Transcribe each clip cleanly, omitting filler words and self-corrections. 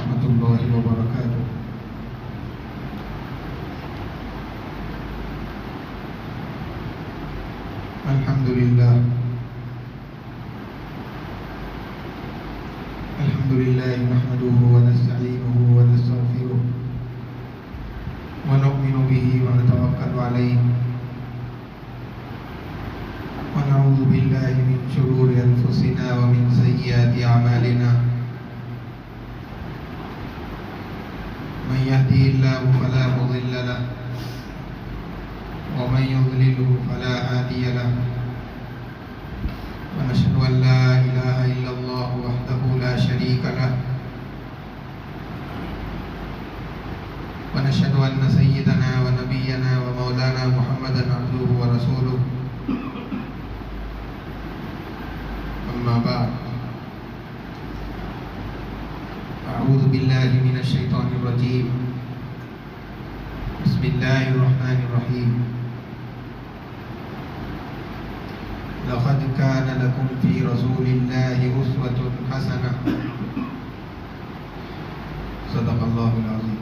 ورحمۃ اللہ وبرکاتہ۔ الحمد لله نحمده ونستعينه ونستغفره ونؤمن به ونتوكل عليه ونعوذ بالله من شرور أنفسنا ومن سيئات أعمالنا، من يهده الله فلا مضل له ومن يضلله فلا هادي له، ونشهد أن لا إله إلا الله وحده لا شريك له، ونشهد أن سيدنا ونبينا ومولانا محمدا عبده ورسوله، أما بعد، أعوذ بالله من الشيطان الرجيم، بسم الله الرحمن الرحيم، لقد كان لكم في رسول الله أسوة حسنة، صدق الله العظيم۔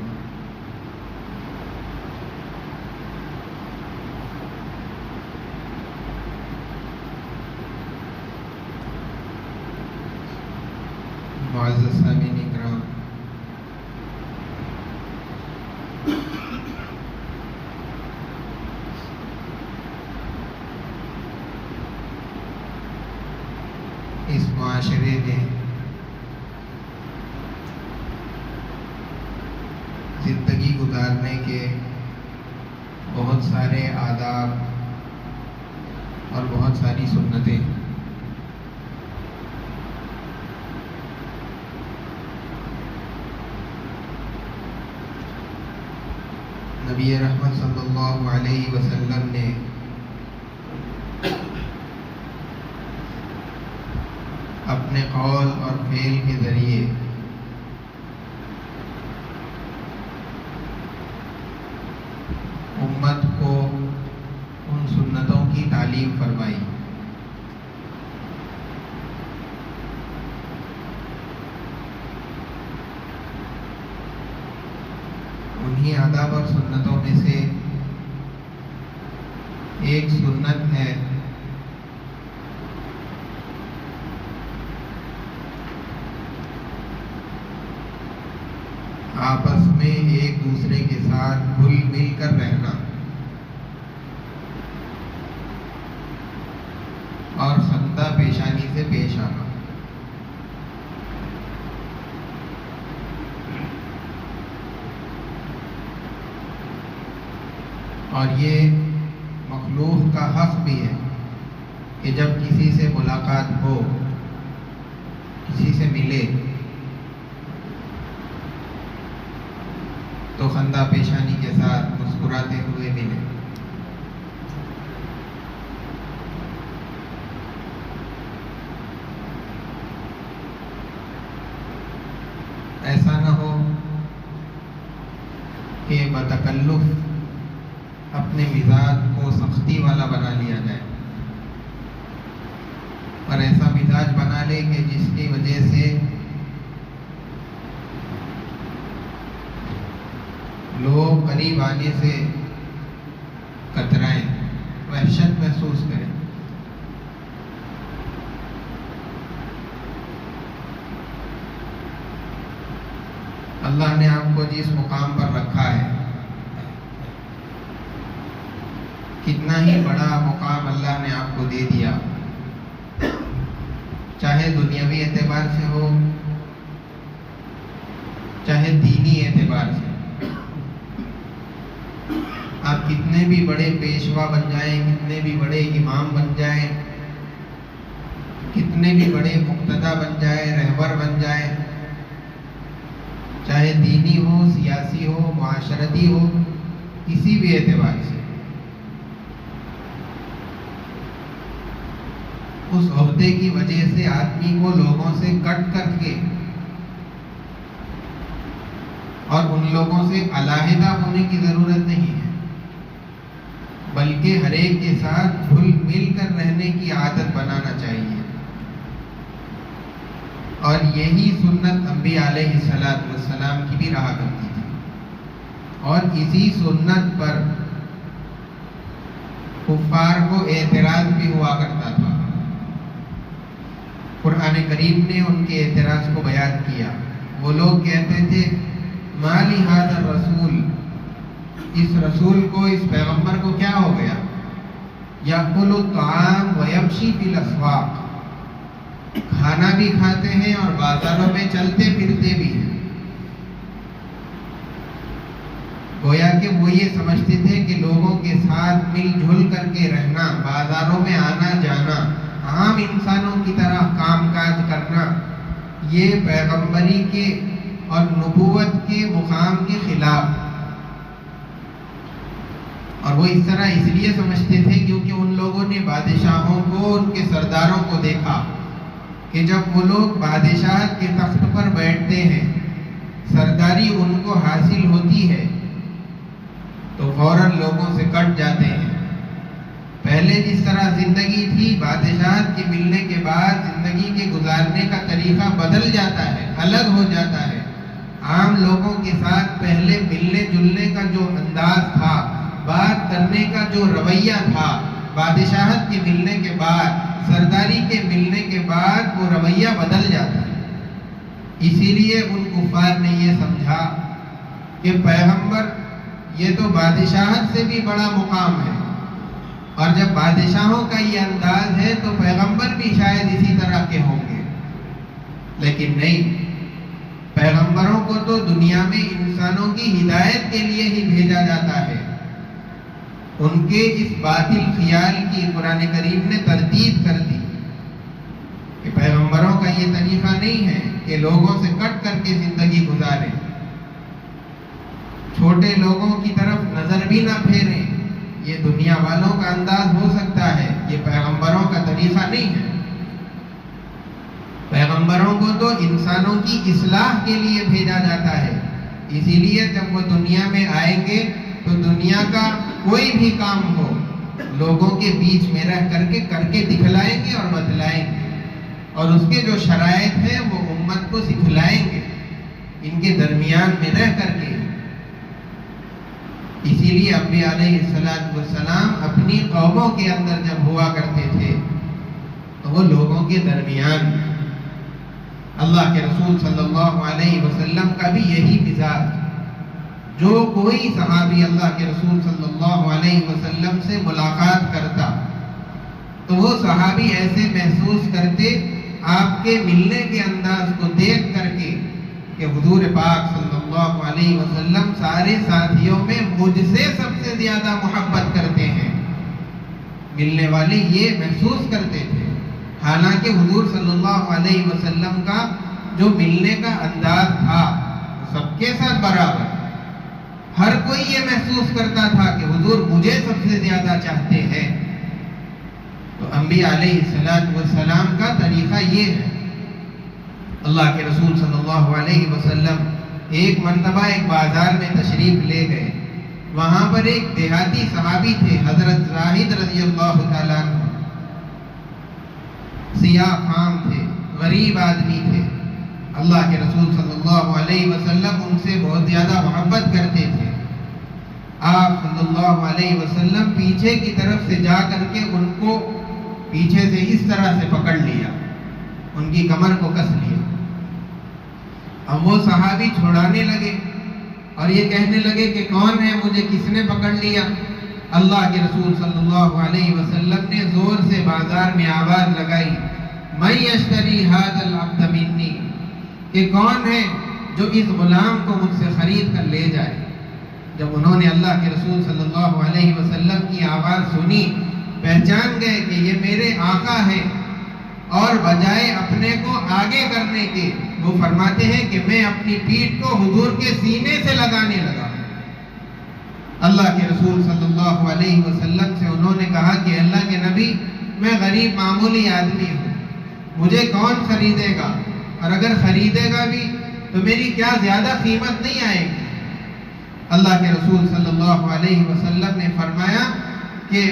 معزز سامعین اکرام، اس معاشرے میں زندگی گزارنے کے بہت سارے آداب اور بہت ساری سنتیں ہیں۔ نبی رحمت صلی اللہ علیہ وسلم نے اپنے قول اور فعل کے ذریعے امت کو ان سنتوں کی تعلیم فرمائی۔ انہی آداب اور سنتوں میں سے ایک سنت ہے آپس میں ایک دوسرے کے ساتھ گھل مل کر رہنا اور خندہ پیشانی سے پیش آنا۔ اور یہ مخلوق کا حق بھی ہے کہ جب کسی سے ملاقات ہو، کسی سے ملے تو خندہ پیشانی کے ساتھ مسکراتے ہوئے ملے۔ ایسا نہ ہو کہ بتکلف اپنے مزاج کو سختی والا بنا لیا جائے، اور ایسا مزاج بنا لے کہ جس کی وجہ سے لوگ قریب آنے سے کترائیں، وحشت محسوس کریں۔ اللہ نے آپ کو جس مقام پر رکھا ہے، کتنا ہی بڑا مقام اللہ نے آپ کو دے دیا، چاہے دنیاوی اعتبار سے ہو چاہے دینی اعتبار سے۔ آپ کتنے بھی بڑے پیشوا بن جائیں، کتنے بھی بڑے امام بن جائیں، کتنے بھی بڑے مقتدی بن جائیں، رہبر بن جائیں، چاہے دینی ہو، سیاسی ہو، معاشرتی ہو، کسی بھی اعتبار سے، اس عہدے کی وجہ سے آدمی کو لوگوں سے کٹ کر کے اور ان لوگوں سے علیحدہ ہونے کی ضرورت نہیں ہے، بلکہ ہر ایک کے ساتھ گھل مل کر رہنے کی عادت بنانا چاہیے۔ اور یہی سنت انبیاء علیہ السلام کی بھی رہا کرتی تھی، اور اسی سنت پر کفار کو اعتراض بھی ہوا کرتا تھا۔ قرآن کریم نے ان کے اعتراض کو بیان کیا۔ وہ لوگ کہتے تھے ما لہذا الرسول، اس رسول کو، اس پیغمبر کو کیا ہو گیا؟ یأکل الطعام ویمشی فی الاسواق، کھانا بھی کھاتے ہیں اور بازاروں میں چلتے پھرتے بھی ہیں۔ گویا کہ وہ یہ سمجھتے تھے کہ لوگوں کے ساتھ مل جل کر کے رہنا، بازاروں میں آنا جانا، عام انسانوں کی طرح کام کاج کرنا، یہ پیغمبری کے اور نبوت کے مقام کے خلاف۔ اور وہ اس طرح اس لیے سمجھتے تھے کیونکہ ان لوگوں نے بادشاہوں کو، ان کے سرداروں کو دیکھا کہ جب وہ لوگ بادشاہت کے تخت پر بیٹھتے ہیں، سرداری ان کو حاصل ہوتی ہے تو فوراً لوگوں سے کٹ جاتے ہیں۔ پہلے جس طرح زندگی تھی، بادشاہت کے ملنے کے بعد زندگی کے گزارنے کا طریقہ بدل جاتا ہے، الگ ہو جاتا ہے۔ عام لوگوں کے ساتھ پہلے ملنے جلنے کا جو انداز تھا، بات کرنے کا جو رویہ تھا، بادشاہت کے ملنے کے بعد، سرداری کے ملنے کے بعد وہ رویہ بدل جاتا ہے۔ اسی لیے ان کفار نے یہ سمجھا کہ پیغمبر یہ تو بادشاہت سے بھی بڑا مقام ہے، اور جب بادشاہوں کا یہ انداز ہے تو پیغمبر بھی شاید اسی طرح کے ہوں گے۔ لیکن نہیں، پیغمبروں کو تو دنیا میں انسانوں کی ہدایت کے لیے ہی بھیجا جاتا ہے۔ ان کے اس باطل خیال کی قرآن کریم نے تردید کر دی کہ پیغمبروں کا یہ طریقہ نہیں ہے کہ لوگوں سے کٹ کر کے زندگی گزاریں، چھوٹے لوگوں کی طرف نظر بھی نہ پھیریں۔ یہ دنیا والوں کا انداز ہو سکتا ہے، یہ پیغمبروں کا طریقہ نہیں ہے۔ پیغمبروں کو تو انسانوں کی اصلاح کے لیے بھیجا جاتا ہے، اسی لیے جب وہ دنیا میں آئیں گے تو دنیا کا کوئی بھی کام ہو، لوگوں کے بیچ میں رہ کر کے دکھلائیں گے اور بتلائیں گے، اور اس کے جو شرائط ہیں وہ امت کو سکھلائیں گے، ان کے درمیان میں رہ کر کے۔ اسی لیے انبیاء علیہ السلام اپنی قوموں کے اندر جب ہوا کرتے تھے تو وہ لوگوں کے درمیان، اللہ کے رسول صلی اللہ علیہ وسلم کا بھی یہی مزاج۔ جو کوئی صحابی اللہ کے رسول صلی اللہ علیہ وسلم سے ملاقات کرتا تو وہ صحابی ایسے محسوس کرتے آپ کے ملنے کے انداز کو دیکھ کر کے کہ حضور پاک صلی اللہ علیہ وسلم سارے ساتھیوں میں مجھ سے سب سے زیادہ محبت کرتے ہیں۔ ملنے والے یہ محسوس کرتے تھے، حالانکہ حضور صلی اللہ علیہ وسلم کا جو ملنے کا انداز تھا وہ سب کے ساتھ برابر، ہر کوئی یہ محسوس کرتا تھا کہ حضور مجھے سب سے زیادہ چاہتے ہیں۔ تو انبیاء علیہ السلام کا طریقہ یہ ہے۔ اللہ کے رسول صلی اللہ علیہ وسلم ایک مرتبہ ایک بازار میں تشریف لے گئے، وہاں پر ایک دیہاتی صحابی تھے، حضرت زاہد رضی اللہ تعالیٰ عنہ، سیاہ فام تھے، غریب آدمی تھے۔ اللہ کے رسول صلی اللہ علیہ وسلم ان سے بہت زیادہ محبت کرتے تھے۔ آپ صلی اللہ علیہ وسلم پیچھے کی طرف سے جا کر کے ان کو پیچھے سے اس طرح سے پکڑ لیا، ان کی کمر کو کس لیا۔ اب وہ صحابی چھڑانے لگے اور یہ کہنے لگے کہ کون ہے، مجھے کس نے پکڑ لیا؟ اللہ کے رسول صلی اللہ علیہ وسلم نے زور سے بازار میں آواز لگائی، من یشتری ھذا العبد منی، کہ کون ہے جو اس غلام کو مجھ سے خرید کر لے جائے۔ جب انہوں نے اللہ کے رسول صلی اللہ علیہ وسلم کی آواز سنی، پہچان گئے کہ یہ میرے آقا ہے، اور بجائے اپنے کو آگے کرنے کے وہ فرماتے ہیں کہ میں اپنی پیٹھ کو حضور کے سینے سے لگانے لگا۔ اللہ کے رسول صلی اللہ علیہ وسلم سے انہوں نے کہا کہ اللہ کے نبی، میں غریب معمولی آدمی ہوں، مجھے کون خریدے گا، اور اگر خریدے گا بھی تو میری کیا زیادہ قیمت نہیں آئے گی۔ اللہ کے رسول صلی اللہ علیہ وسلم نے فرمایا کہ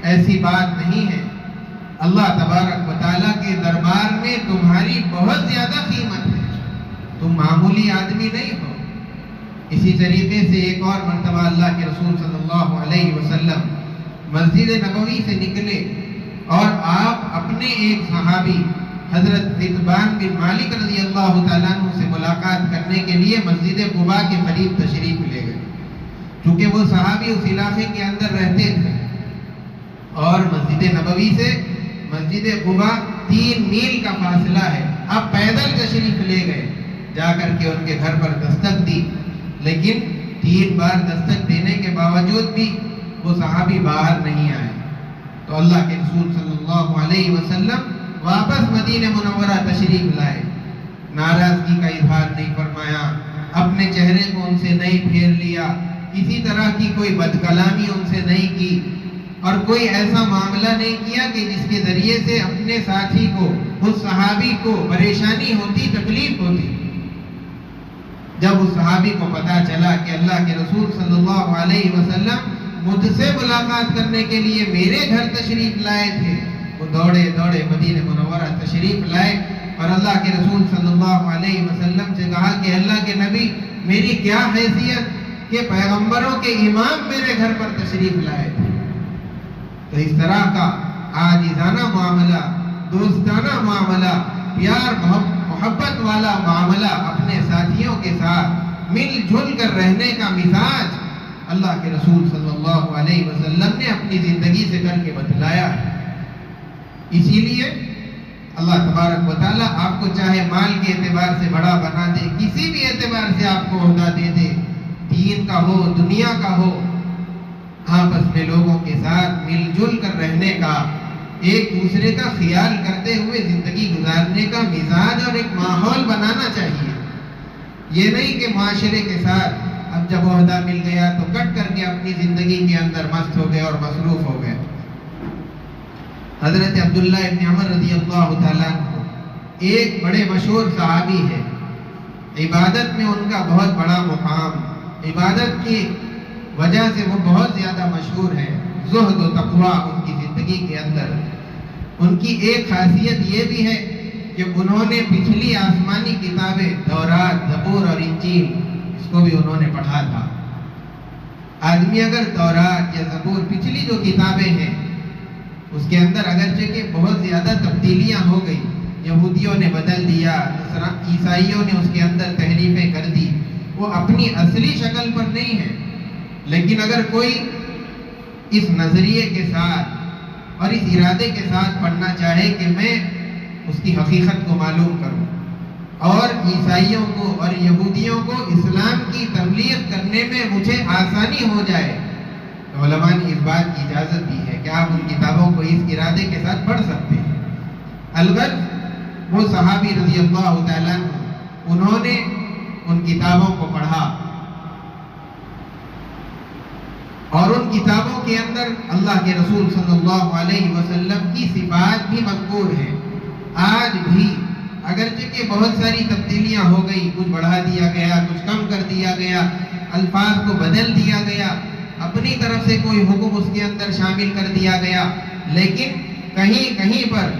ایسی بات نہیں ہے، اللہ تبارک و تعالیٰ کے دربار میں تمہاری بہت زیادہ قیمت ہے، تم معمولی آدمی نہیں ہو۔ اسی طریقے سے ایک اور مرتبہ اللہ کے رسول صلی اللہ علیہ وسلم مسجد نبوی سے نکلے اور آپ اپنے ایک صحابی حضرت عتبان بن مالک رضی اللہ تعالیٰ عنہ سے ملاقات کرنے کے لیے مسجد قباء کے قریب تشریف لے گئے، چونکہ وہ صحابی اس علاقے کے اندر رہتے تھے اور مسجد نبوی سے مسجد قباء 3 میل کا فاصلہ ہے۔ اب پیدل تشریف لے گئے، جا کر کے ان کے گھر پر دستک دی، لیکن 3 بار دستک دینے کے باوجود بھی وہ صحابی باہر نہیں آئے۔ تو اللہ کے رسول صلی اللہ علیہ وسلم واپس مدینہ منورہ تشریف لائے، ناراضگی کا اظہار نہیں فرمایا، اپنے چہرے کو ان سے نہیں پھیر لیا، کسی طرح کی کوئی بد کلامی ان سے نہیں کی، اور کوئی ایسا معاملہ نہیں کیا کہ جس کے ذریعے سے اپنے ساتھی کو، اس صحابی کو پریشانی ہوتی، تکلیف ہوتی۔ جب اس صحابی کو پتا چلا کہ اللہ کے رسول صلی اللہ علیہ وسلم مجھ سے ملاقات کرنے کے لیے میرے گھر تشریف لائے تھے، وہ دوڑے دوڑے مدینہ منورہ تشریف لائے اور اللہ کے رسول صلی اللہ علیہ وسلم سے کہا کہ اللہ کے نبی، میری کیا حیثیت کہ پیغمبروں کے امام میرے گھر پر تشریف لائے تھے۔ تو اس طرح کا عاجزانہ معاملہ، دوستانہ معاملہ، پیار محبت والا معاملہ، اپنے ساتھیوں کے ساتھ مل جل کر رہنے کا مزاج اللہ کے رسول صلی اللہ علیہ وسلم نے اپنی زندگی سے کر کے بتلایا ہے۔ اسی لیے اللہ تبارک و تعالیٰ آپ کو چاہے مال کے اعتبار سے بڑا بنا دے، کسی بھی اعتبار سے آپ کو عہدہ دے دے، دین کا ہو، دنیا کا ہو، آپس میں لوگوں کے ساتھ مل جل کر رہنے کا، ایک دوسرے کا خیال کرتے ہوئے زندگی گزارنے کا مزاج اور ایک ماحول بنانا چاہیے۔ یہ نہیں کہ معاشرے کے ساتھ اب جب عہدہ مل گیا تو کٹ کر کے اپنی زندگی کے اندر مست ہو گئے اور مصروف ہو گئے۔ حضرت عبداللہ ابن عمر رضی اللہ تعالیٰ عنہ ایک بڑے مشہور صحابی ہے، عبادت میں ان کا بہت بڑا مقام، عبادت کی وجہ سے وہ بہت زیادہ مشہور ہے، زہد و تقویٰ ان کی زندگی کے اندر۔ ان کی ایک خاصیت یہ بھی ہے کہ انہوں نے پچھلی آسمانی کتابیں تورات، زبور اور انجیل، اس کو بھی انہوں نے پڑھا تھا۔ آدمی اگر تورات یا زبور، پچھلی جو کتابیں ہیں، اس کے اندر اگرچہ کہ بہت زیادہ تبدیلیاں ہو گئی، یہودیوں نے بدل دیا، عیسائیوں نے اس کے اندر تحریفیں کر دی، وہ اپنی اصلی شکل پر نہیں ہے، لیکن اگر کوئی اس نظریے کے ساتھ اور اس ارادے کے ساتھ پڑھنا چاہے کہ میں اس کی حقیقت کو معلوم کروں اور عیسائیوں کو اور یہودیوں کو اسلام کی تبلیغ کرنے میں مجھے آسانی ہو جائے، تو علماء نے اس بات کی اجازت دی ہے کہ آپ ان کتابوں کو اس ارادے کے ساتھ پڑھ سکتے ہیں۔ البتہ وہ صحابی رضی اللہ تعالیٰ عنہ، انہوں نے ان کتابوں کو پڑھا اور ان کتابوں کے اندر اللہ کے رسول صلی اللہ علیہ وسلم کی صفات بھی مذکور ہیں۔ آج بھی اگرچہ کہ بہت ساری تبدیلیاں ہو گئی، کچھ بڑھا دیا گیا، کچھ کم کر دیا گیا، الفاظ کو بدل دیا گیا، اپنی طرف سے کوئی حکم اس کے اندر شامل کر دیا گیا، لیکن کہیں کہیں پر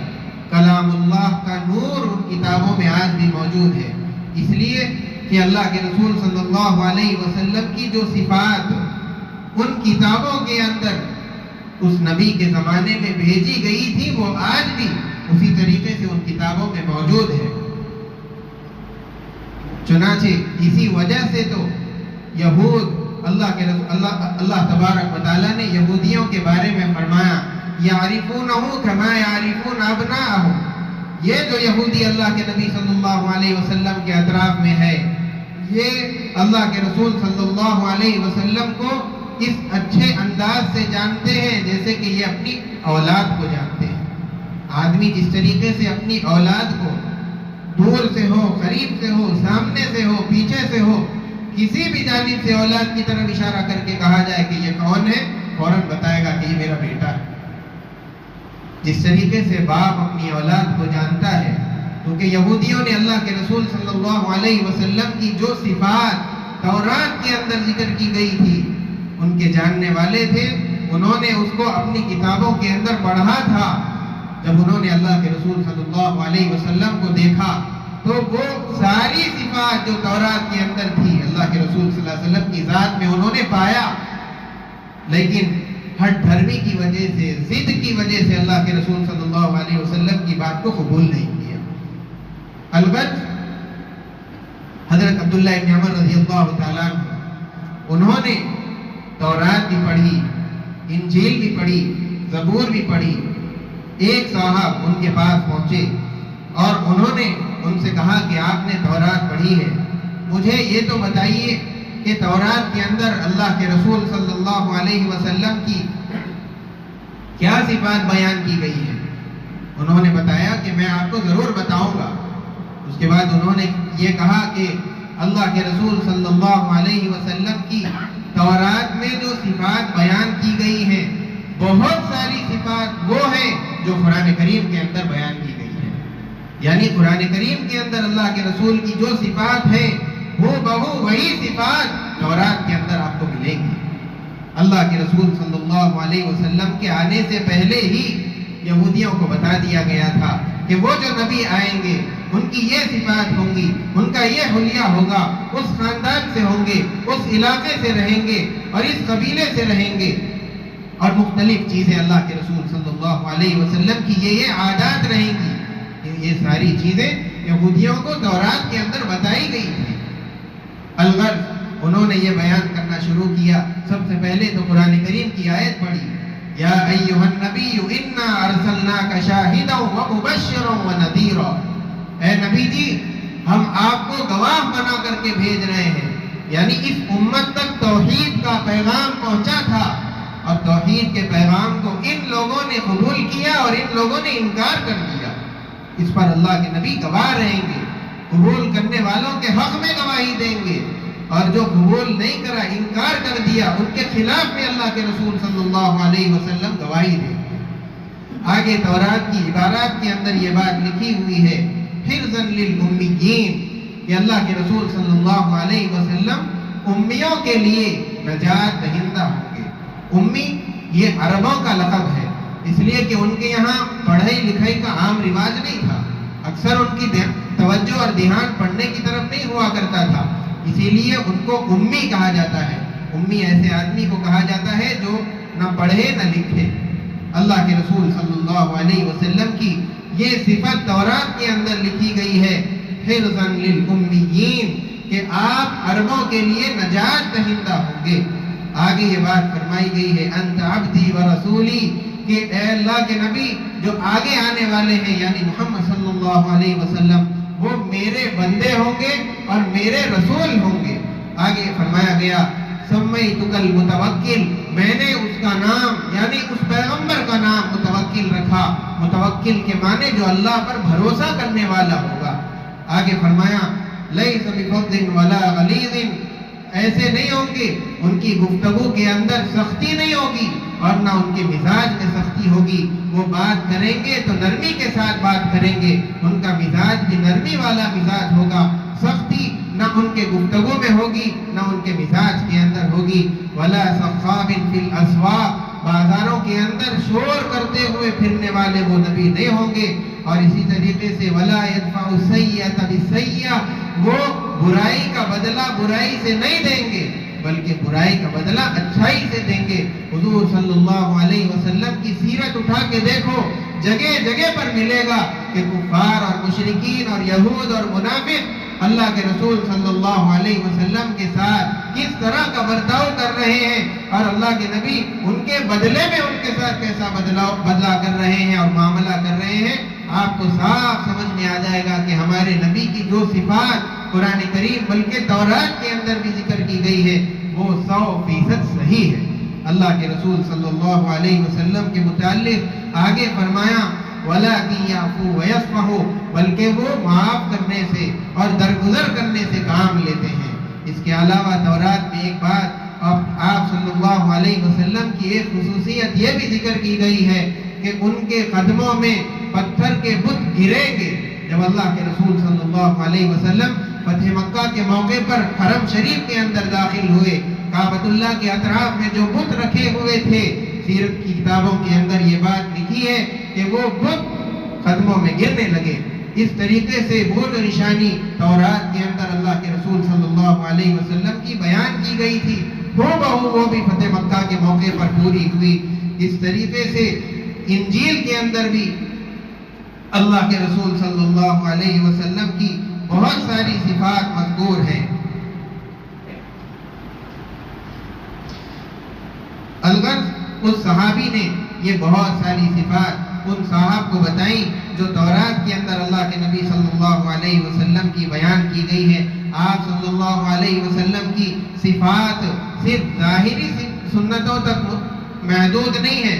کلام اللہ کا نور ان کتابوں میں آج بھی موجود ہے، اس لیے کہ اللہ کے رسول صلی اللہ علیہ وسلم کی جو صفات ان کتابوں کے اندر اس نبی کے زمانے میں بھیجی گئی تھی، وہ آج بھی اسی طریقے سے ان کتابوں میں موجود ہے۔ چنانچہ اسی وجہ سے تو یہود، اللہ تبارک و تعالیٰ نے یہودیوں کے بارے میں فرمایا یعرفونہ کما یعرفون ابناءہم، یہ جو یہودی اللہ کے نبی صلی اللہ علیہ وسلم کے اطراف میں ہے، یہ اللہ کے رسول صلی اللہ علیہ وسلم کو اس اچھے انداز سے جانتے ہیں جیسے کہ یہ اپنی اولاد کو جانتے ہیں۔ آدمی جس طریقے سے اپنی اولاد کو دور سے ہو، قریب سے ہو، سامنے سے ہو، پیچھے سے ہو، کسی بھی جانب سے اولاد کی طرف اشارہ کر کے کہا جائے کہ یہ کون ہے، فوراً بتائے گا کہ یہ میرا بیٹا ہے۔ جس طریقے سے باپ اپنی اولاد کو جانتا ہے، کیونکہ یہودیوں نے اللہ کے رسول صلی اللہ علیہ وسلم کی جو صفات تورات کے اندر ذکر کی گئی تھی ان کے جاننے والے تھے، انہوں نے اس کو اپنی کتابوں کے اندر پڑھا تھا، جب انہوں نے اللہ کے رسول صلی اللہ علیہ وسلم کو دیکھا تو وہ ساری صفات جو تورات کے اندر تھی اللہ کے رسول صلی اللہ علیہ وسلم کی ذات میں انہوں نے پایا، لیکن ہٹ دھرمی کی وجہ سے، ضد کی وجہ سے اللہ کے رسول صلی اللہ علیہ وسلم کی بات کو قبول نہیں کیا۔ البتہ حضرت عبداللہ ابن عمر رضی اللہ تعالیٰ عنہ انہوں نے تورات بھی پڑھی، انجیل بھی پڑھی، زبور بھی پڑھی۔ ایک صاحب ان کے پاس پہنچے اور انہوں نے ان سے کہا کہ آپ نے تورات پڑھی ہے، مجھے یہ تو بتائیے کہ تورات کے اندر اللہ کے رسول صلی اللہ علیہ وسلم کی کیا صفات بیان کی گئی ہے؟ انہوں نے بتایا کہ میں آپ کو ضرور بتاؤں گا۔ اس کے بعد انہوں نے یہ کہا کہ اللہ کے رسول صلی اللہ علیہ وسلم کی تورات میں جو صفات بیان کی گئی ہیں، بہت ساری صفات وہ ہیں جو قرآن کریم کے اندر بیان کی گئی ہیں۔ یعنی قرآن کریم کے اندر اللہ کے رسول کی جو صفات ہیں وہ بہو وہی صفات تورات کے اندر آپ کو ملیں گی۔ اللہ کے رسول صلی اللہ علیہ وسلم کے آنے سے پہلے ہی یہودیوں کو بتا دیا گیا تھا کہ وہ جو نبی آئیں گے ان کی یہ صفات ہوں گی، ان کا یہ حلیہ ہوگا، اس خاندان سے ہوں گے، اس علاقے سے رہیں گے اور اس قبیلے سے رہیں گے، اور مختلف چیزیں اللہ کے رسول صلی اللہ علیہ وسلم کی یہ عادات رہیں گی۔ یہ ساری چیزیں یہودیوں کو تورات کے اندر بتائی گئی تھی۔ الغرض انہوں نے یہ بیان کرنا شروع کیا۔ سب سے پہلے تو قرآن کریم کی آیت پڑھی، یا ایھا النبی انا ارسلناک شاہدا ومبشرا ونذیرا، اے نبی جی ہم آپ کو گواہ بنا کر کے بھیج رہے ہیں۔ یعنی اس امت تک توحید کا پیغام پہنچا تھا اور توحید کے پیغام کو ان لوگوں نے قبول کیا اور ان لوگوں نے انکار کر دیا۔ اس پر اللہ کے نبی گواہ رہیں گے، قبول کرنے والوں کے حق میں گواہی دیں گے، اور جو قبول نہیں کرا، انکار کر دیا، ان کے خلاف میں اللہ کے رسول صلی اللہ علیہ وسلم گواہی دیں گے۔ آگے تورات کی عبارات کے اندر یہ بات لکھی ہوئی ہے، حرزا للأمیین، کہ اللہ کے رسول صلی اللہ علیہ وسلم امیوں کے لیے نجات دہندہ ہوں گے۔ امی یہ عربوں کا لقب ہے، اس لیے کہ ان کے یہاں پڑھائی لکھائی کا عام رواج نہیں تھا، اکثر ان کی توجہ اور دھیان پڑھنے کی طرف نہیں ہوا کرتا تھا، اسی لیے ان کو امی کہا جاتا ہے۔ امی ایسے آدمی کو کہا جاتا ہے جو نہ پڑھے نہ لکھے۔ اللہ کے رسول صلی اللہ علیہ وسلم کی یہ صفت تورات کے اندر لکھی گئی ہے، حرزا للأمیین، کہ آپ عربوں کے لیے نجات دہندہ ہوں گے۔ آگے یہ بات فرمائی گئی ہے، انت عبدی ورسولی، کہ اے اللہ کے نبی جو آگے آنے والے ہیں یعنی محمد صلی اللہ علیہ وسلم، وہ میرے بندے ہوں گے اور میرے رسول ہوں گے۔ آگے فرمایا گیا، سمیتک المتوکل، میں نے اس کا نام یعنی اس پیغمبر کا نام متوکل رکھا۔ متوکل کے معنی جو اللہ پر بھروسہ کرنے والا ہوگا۔ آگے فرمایا، لیس بفظ ولا غلیظ، ایسے نہیں ہوں گے، ان کی گفتگو کے اندر سختی نہیں ہوگی اور نہ ان کے مزاج میں سختی ہوگی۔ وہ بات کریں گے تو نرمی کے ساتھ بات کریں گے، ان کا مزاج بھی نرمی والا مزاج ہوگا، سختی نہ ان کے گفتگو میں ہوگی نہ ان کے مزاج کے اندر ہوگی۔ ولا صخاب فی الاسواق، بازاروں کے اندر شور کرتے ہوئے پھرنے والے وہ نبی نہیں ہوں گے۔ اور اسی طریقے سے ولا يدفع السیئۃ بالسیئۃ، وہ برائی کا بدلہ برائی سے نہیں دیں گے بلکہ برائی کا بدلہ اچھائی سے دیں گے۔ حضور صلی اللہ علیہ وسلم کی سیرت اٹھا کے دیکھو، جگہ جگہ پر ملے گا کہ کفار اور مشرکین اور یہود اور منافق اللہ کے رسول صلی اللہ علیہ وسلم کے ساتھ کس طرح کا برتاؤ کر رہے ہیں، اور اللہ کے نبی ان کے بدلے میں ان کے ساتھ کیسا بدلہ کر رہے ہیں اور معاملہ کر رہے ہیں۔ آپ کو صاف سمجھ میں آ جائے گا کہ ہمارے نبی کی جو صفات قرآن کریم بلکہ تورات کے اندر بھی ذکر کی گئی ہے وہ 100% صحیح ہے۔ اللہ کے رسول صلی اللہ علیہ وسلم کے متعلق آگے فرمایا، وَلَٰكِن يَعْفُوا وَيَصْفَحُوا، بلکہ وہ معاف کرنے سے اور درگزر کرنے سے کام لیتے ہیں۔ اس کے علاوہ تورات میں ایک بات آپ صلی اللہ علیہ وسلم کی ایک خصوصیت یہ بھی ذکر کی گئی ہے کہ ان کے قدموں میں پتھر کے بت گریں گے۔ جب اللہ کے رسول صلی اللہ علیہ وسلم فتح مکہ کے موقع پر حرم شریف کے اندر داخل ہوئے، کعبۃ اللہ کے اطراف میں جو بت رکھے ہوئے تھے، سیرت کی کتابوں کے اندر یہ بات لکھی ہے کہ کہ وہ بت قدموں میں گرنے لگے۔ اس طریقے سے وہ جو نشانی تورات کے اندر اللہ کے رسول صلی اللہ علیہ وسلم کی بیان کی گئی تھی ہو بہو وہ بھی فتح مکہ کے موقع پر پوری ہوئی۔ اس طریقے سے انجیل کے اندر بھی اللہ کے رسول صلی اللہ علیہ وسلم کی بہت ساری صفات مذکور ہیں۔ الغرض اس صحابی نے یہ بہت ساری صفات ان صاحب کو بتائیں جو تورات کے اندر اللہ کے نبی صلی اللہ علیہ وسلم کی بیان کی گئی ہے۔ آپ صلی اللہ علیہ وسلم کی صفات صرف ظاہری سنتوں تک محدود نہیں ہے،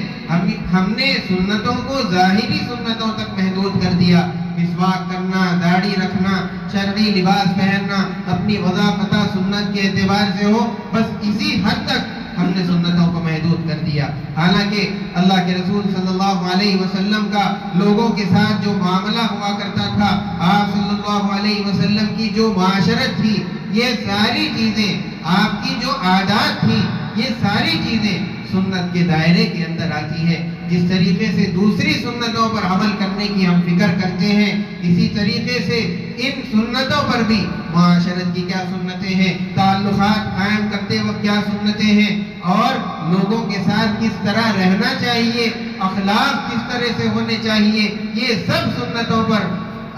ہم نے سنتوں کو ظاہری سنتوں تک محدود کر دیا۔ مسواک کرنا، داڑھی رکھنا، شرعی لباس پہننا اپنی وظیفہ سنت کے اعتبار سے ہو، بس اسی حد تک ہم نے سنتوں کو محدود کر دیا۔ حالانکہ اللہ کے رسول صلی اللہ علیہ وسلم کا لوگوں کے ساتھ جو معاملہ ہوا کرتا تھا، آپ صلی اللہ علیہ وسلم کی جو معاشرت تھی، یہ ساری چیزیں، آپ کی جو عادات تھی، یہ ساری چیزیں سنت کے دائرے کے اندر آتی ہے۔ جس طریقے سے دوسری سنتوں پر عمل کرنے کی ہم فکر کرتے ہیں، اسی طریقے سے ان سنتوں پر بھی معاشرت کی کیا سنتیں ہیں، تعلقات قائم کرتے وقت کیا سنتیں ہیں، اور لوگوں کے ساتھ کس طرح رہنا چاہیے، اخلاق کس طرح سے ہونے چاہیے، یہ سب سنتوں پر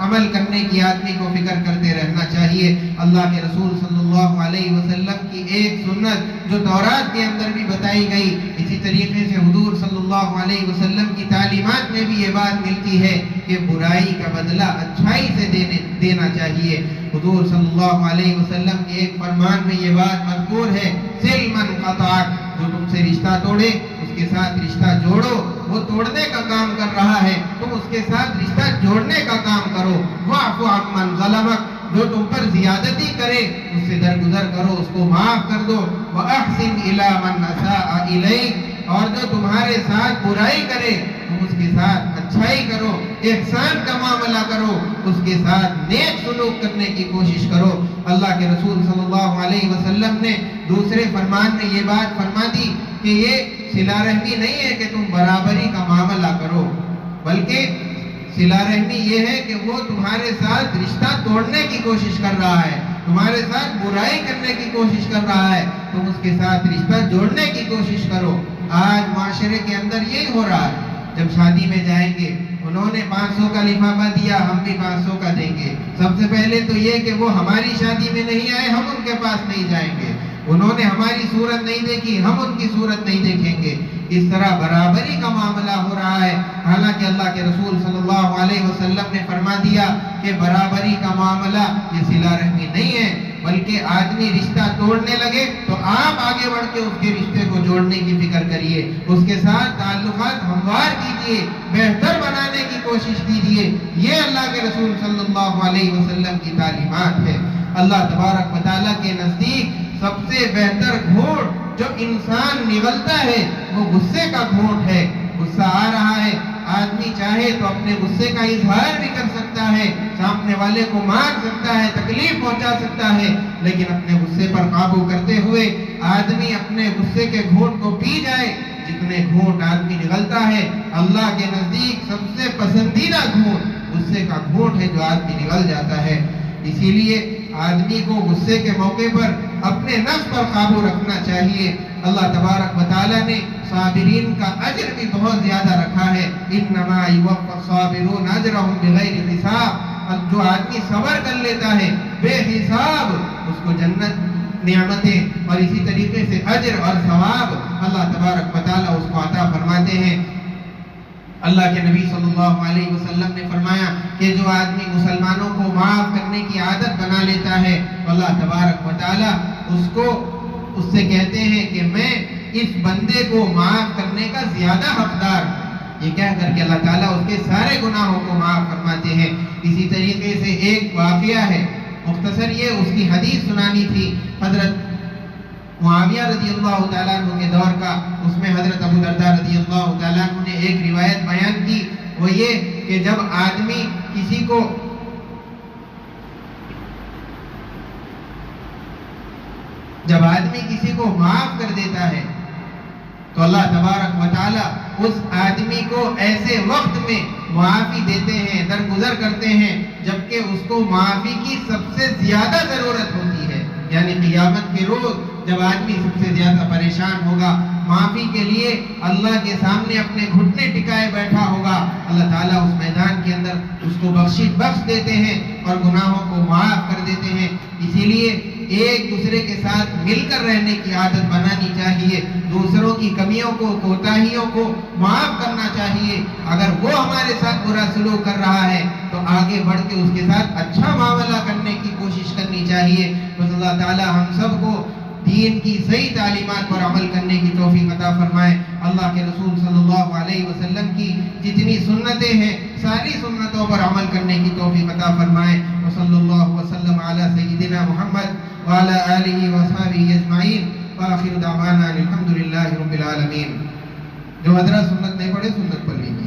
عمل کرنے کی آدمی کو فکر کرتے رہنا چاہیے۔ اللہ کے رسول صلی اللہ علیہ وسلم کی ایک سنت جو تورات کے اندر بھی بتائی گئی، اسی طریقے سے حضور صلی اللہ علیہ وسلم کی تعلیمات میں بھی یہ بات ملتی ہے کہ برائی کا بدلہ اچھائی سے دینا چاہیے۔ حضور صلی اللہ علیہ وسلم کے ایک فرمان میں یہ بات مذکور ہے، سل من قطعک، جو تم سے رشتہ توڑے اس کے ساتھ رشتہ جوڑو۔ وہ توڑنے کا کام کر رہا ہے، تم اس کے ساتھ رشتہ جوڑنے کا کام کرو۔ واعف عمن ظلمک، جو تم پر زیادتی کرے اس سے درگزر کرو، اس کو معاف کر دو۔ واحسن الی من اساء الیک، اور جو تمہارے ساتھ برائی کرے تم اس کے ساتھ اچھائی کرو، احسان کا معاملہ کرو، اس کے ساتھ نیک سلوک کرنے کی کوشش کرو۔ اللہ کے رسول صلی اللہ علیہ وسلم نے دوسرے فرمان میں یہ بات فرما دی کہ یہ صلہ رحمی نہیں ہے کہ تم برابری کا معاملہ کرو، بلکہ صلہ رحمی یہ ہے کہ وہ تمہارے ساتھ رشتہ توڑنے کی کوشش کر رہا ہے، تمہارے ساتھ برائی کرنے کی کوشش کر رہا ہے، تم اس کے ساتھ رشتہ جوڑنے کی کوشش کرو۔ آج معاشرے کے اندر یہی ہو رہا ہے، جب شادی میں جائیں گے انہوں نے 500 کا لفافہ دیا، ہم بھی 500 کا دیں گے۔ سب سے پہلے تو یہ کہ وہ ہماری شادی میں نہیں آئے، ہم ان کے پاس نہیں جائیں گے۔ انہوں نے ہماری صورت نہیں دیکھی، ہم ان کی صورت نہیں دیکھیں گے۔ اس طرح برابری کا معاملہ ہو رہا ہے، حالانکہ اللہ کے رسول صلی اللہ علیہ وسلم نے فرما دیا کہ برابری کا معاملہ یہ صلہ رحمی نہیں ہے، بلکہ آدمی رشتہ توڑنے لگے تو آپ آگے بڑھ کے اس کے رشتے کو جوڑنے کی فکر کریے، اس کے ساتھ تعلقات ہموار کیجیے، بہتر بنانے کی کوشش کیجیے۔ یہ اللہ کے رسول صلی اللہ علیہ وسلم کی تعلیمات ہے۔ اللہ تبارک و تعالیٰ کے نزدیک سب سے بہتر گھونٹ جو انسان نگلتا ہے وہ غصے کا گھونٹ ہے۔ غصہ آ رہا ہے، آدمی چاہے تو اپنے غصے کا اظہار بھی کر سکتا ہے، سامنے والے کو مار سکتا ہے، تکلیف پہنچا سکتا ہے، لیکن اپنے غصے پر قابو کرتے ہوئے آدمی اپنے غصے کے گھونٹ کو پی جائے۔ جتنے گھونٹ آدمی نگلتا ہے، اللہ کے نزدیک سب سے پسندیدہ گھونٹ غصے کا گھونٹ ہے جو آدمی نگل جاتا ہے۔ اسی لیے آدمی کو غصے کے موقع پر اپنے نفس پر قابو رکھنا چاہیے۔ اللہ تبارک و تعالیٰ نے صابرین کا اجر بھی بہت زیادہ رکھا ہے، انما یوفی الصابرون اجرهم بغیر حساب۔ جو آدمی صبر کر لیتا ہے بے حساب اس کو جنت، نعمتیں اور اسی طریقے سے اجر اور ثواب اللہ تبارک و تعالیٰ اس کو عطا فرماتے ہیں۔ اللہ کے نبی صلی اللہ علیہ وسلم نے فرمایا کہ جو آدمی مسلمانوں کو معاف کرنے کی عادت بنا لیتا ہے اللہ تبارک و تعالیٰ اس سے کہتے ہیں کہ میں اس بندے کو معاف کرنے کا زیادہ حقدار، یہ کہہ کر کے اللہ تعالیٰ اس کے سارے گناہوں کو معاف فرماتے ہیں۔ اسی طریقے سے ایک واقعہ ہے، مختصر یہ اس کی حدیث سنانی تھی، حضرت معاویہ رضی اللہ تعالیٰ عنہ کے دور کا، اس میں حضرت ابو درداء رضی اللہ تعالیٰ عنہ نے ایک روایت بیان کی، وہ یہ کہ جب آدمی کسی کو معاف کر دیتا ہے تو اللہ تبارک و تعالیٰ اس آدمی کو ایسے وقت میں معافی دیتے ہیں، درگزر کرتے ہیں جبکہ اس کو معافی کی سب سے زیادہ ضرورت ہوتی ہے. یعنی قیامت کے روز جب آدمی سب سے زیادہ پریشان ہوگا، معافی کے لیے اللہ کے سامنے اپنے گھٹنے ٹکائے بیٹھا ہوگا، اللہ تعالیٰ اس میدان کے اندر اس کو بخش دیتے ہیں اور گناہوں کو معاف کر دیتے ہیں. اسی لیے ایک دوسرے کے ساتھ مل کر رہنے کی عادت بنانی چاہیے، دوسروں کی کمیوں کو، کوتاہیوں کو معاف کرنا چاہیے. اگر وہ ہمارے ساتھ برا سلوک کر رہا ہے تو آگے بڑھ کے اس کے ساتھ اچھا معاملہ کرنے کی کوشش کرنی چاہیے. بس اللہ تعالیٰ ہم سب کو دین کی صحیح تعلیمات پر عمل کرنے کی توفیق عطا فرمائے. اللہ کے رسول صلی اللہ علیہ وسلم کی جتنی سنتیں ہیں ساری سنتوں پر عمل کرنے کی توفیق عطا فرمائے. وصلی اللہ وسلم علی سیدنا محمد وعلی آلہ وصحبہ اجمعین وآخر دعوانا الحمدللہ رب العالمین. جو حضرات سنت نہیں پڑھے سنت پڑھ لیجیے.